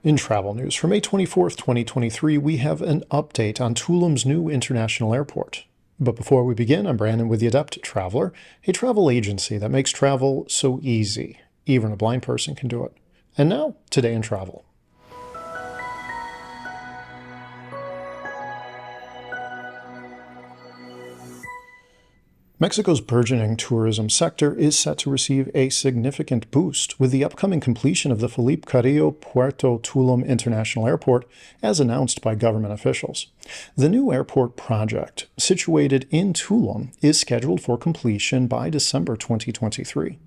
In travel news for May 24th, 2023, we have an update on Tulum's new international airport. But before we begin, I'm Brandon with The Adept Traveler, a travel agency that makes travel so easy. Even a blind person can do it. And now, today in travel. Mexico's burgeoning tourism sector is set to receive a significant boost with the upcoming completion of the Felipe Carrillo Puerto Tulum International Airport, as announced by government officials. The new airport project, situated in Tulum, is scheduled for completion by December 2023.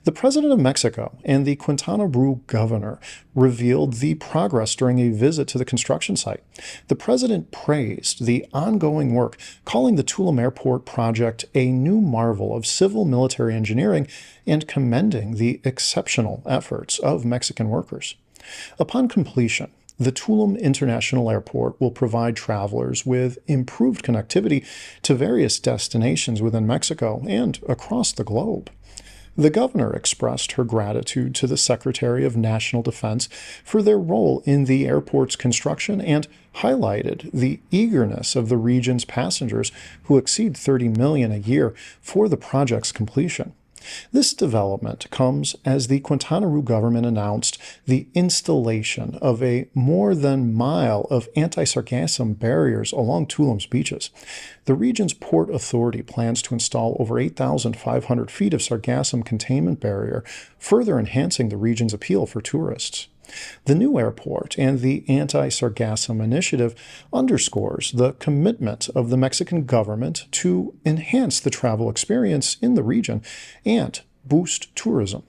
The President of Mexico and the Quintana Roo governor revealed the progress during a visit to the construction site. The president praised the ongoing work, calling the Tulum Airport project a new marvel of civil military engineering and commending the exceptional efforts of Mexican workers. Upon completion, the Tulum International Airport will provide travelers with improved connectivity to various destinations within Mexico and across the globe. The governor expressed her gratitude to the Secretary of National Defense for their role in the airport's construction and highlighted the eagerness of the region's passengers, who exceed 30 million a year, for the project's completion. This development comes as the Quintana Roo government announced the installation of a more than mile of anti-sargassum barriers along Tulum's beaches. The region's port authority plans to install over 8,500 feet of sargassum containment barrier, further enhancing the region's appeal for tourists. The new airport and the anti-sargassum initiative underscores the commitment of the Mexican government to enhance the travel experience in the region and boost tourism.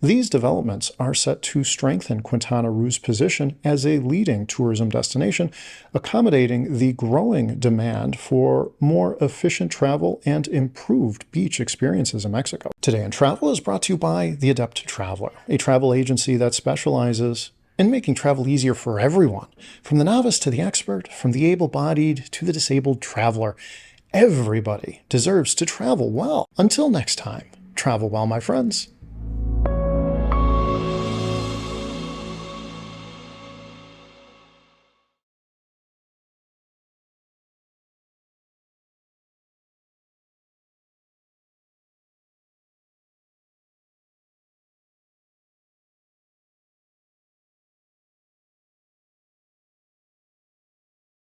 These developments are set to strengthen Quintana Roo's position as a leading tourism destination, accommodating the growing demand for more efficient travel and improved beach experiences in Mexico. Today in Travel is brought to you by The Adept Traveler, a travel agency that specializes in making travel easier for everyone, from the novice to the expert, from the able-bodied to the disabled traveler. Everybody deserves to travel well. Until next time, travel well, my friends.